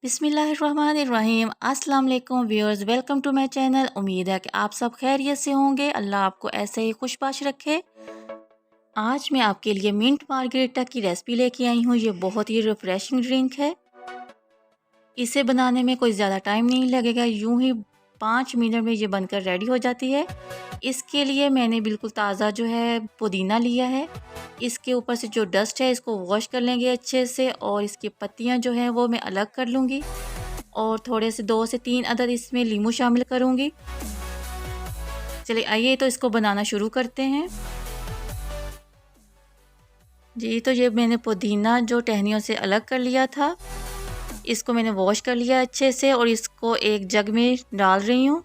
बिस्मिल्लाहिर्रहमानिर्रहीम। अस्सलाम वालेकुम viewers, welcome to my channel. उम्मीद है कि आप सब खैरियत से होंगे। अल्लाह आपको ऐसे ही खुशबाश रखे। आज मैं आपके लिए मिंट मार्गरेटा की रेसिपी लेके आई हूँ। ये बहुत ही रिफ्रेशिंग ड्रिंक है। इसे बनाने में कोई ज़्यादा टाइम नहीं लगेगा, यूं ही 5 मिनट में ये बनकर रेडी हो जाती है। इसके लिए मैंने बिल्कुल ताज़ा जो है पुदीना लिया है। इसके ऊपर से जो डस्ट है इसको वॉश कर लेंगे अच्छे से, और इसकी पत्तियां जो हैं वो मैं अलग कर लूँगी, और थोड़े से 2 से 3 अदद इसमें लीमू शामिल करूँगी। चलिए आइए तो इसको बनाना शुरू करते हैं। जी, तो ये मैंने पुदीना जो टहनियों से अलग कर लिया था, इसको मैंने वॉश कर लिया अच्छे से, और इसको एक जग में डाल रही हूँ।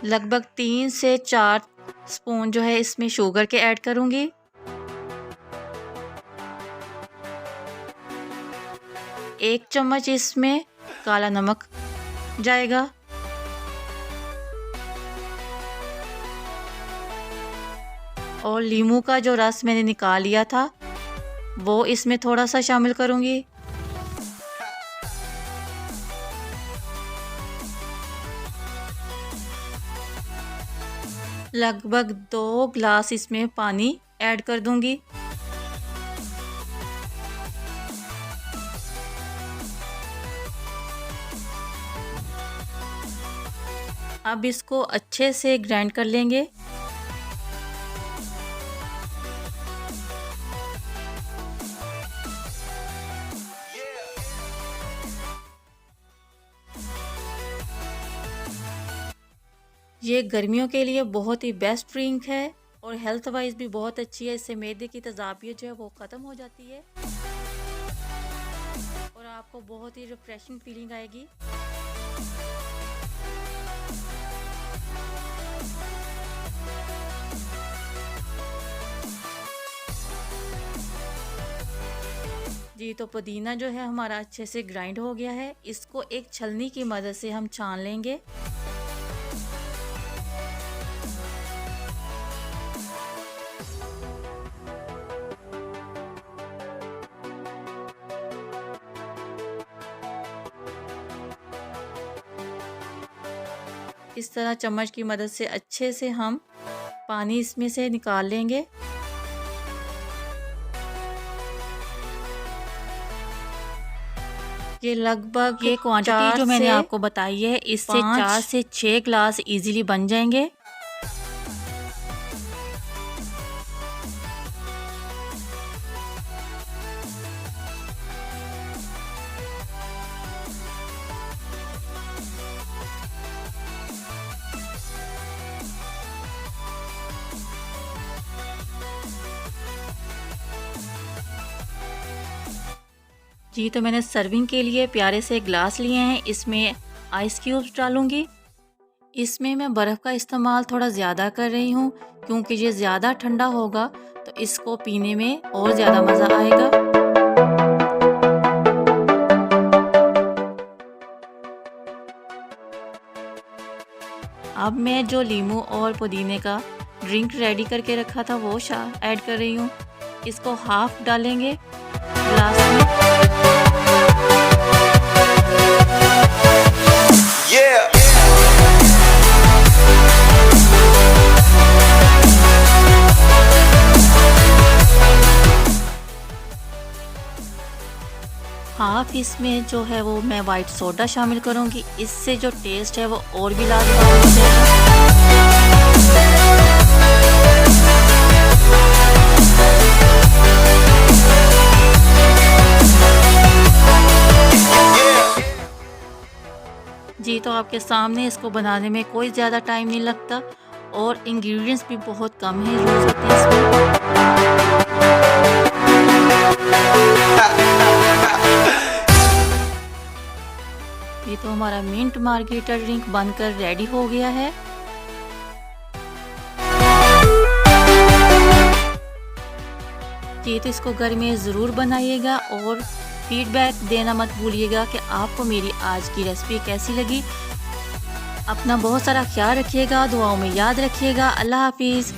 लगभग 3 से 4 स्पून जो है इसमें शुगर के ऐड करूँगी। एक चम्मच इसमें काला नमक जाएगा, और लीमू का जो रस मैंने निकाल लिया था वो इसमें थोड़ा सा शामिल करूँगी। लगभग 2 ग्लास इसमें पानी ऐड कर दूंगी। अब इसको अच्छे से ग्राइंड कर लेंगे। ये गर्मियों के लिए बहुत ही बेस्ट ड्रिंक है, और हेल्थ वाइज भी बहुत अच्छी है। इससे मैदे की तेज़ाबियत जो है वो ख़त्म हो जाती है, और आपको बहुत ही रिफ्रेशिंग फीलिंग आएगी। जी, तो पुदीना जो है हमारा अच्छे से ग्राइंड हो गया है। इसको एक छलनी की मदद से हम छान लेंगे। इस तरह चम्मच की मदद से अच्छे से हम पानी इसमें से निकाल लेंगे। ये लगभग ये क्वांटिटी जो मैंने आपको बताई है, इससे 4 से 6 ग्लास इजीली बन जाएंगे। जी, तो मैंने सर्विंग के लिए प्यारे से ग्लास लिए हैं। इसमें आइस क्यूब्स डालूंगी। इसमें मैं बर्फ़ का इस्तेमाल थोड़ा ज़्यादा कर रही हूँ, क्योंकि ये ज़्यादा ठंडा होगा तो इसको पीने में और ज़्यादा मज़ा आएगा। अब मैं जो लीमू और पुदीने का ड्रिंक रेडी करके रखा था वो ऐड कर रही हूँ। इसको हाफ डालेंगे ग्लास में। हाफ इसमें जो है वो मैं वाइट सोडा शामिल करूंगी। इससे जो टेस्ट है वो और भी लाजवाब हो जाएगा। जी, तो आपके सामने इसको बनाने में कोई ज़्यादा टाइम नहीं लगता, और इंग्रेडिएंट्स भी बहुत कम है यूज़ होते हैं इसमें। ये तो हमारा मिंट मार्गरेटा ड्रिंक बनकर रेडी हो गया है। ये तो इसको घर में ज़रूर बनाइएगा, और फीडबैक देना मत भूलिएगा कि आपको मेरी आज की रेसिपी कैसी लगी। अपना बहुत सारा ख्याल रखिएगा, दुआओं में याद रखिएगा। अल्लाह हाफिज़।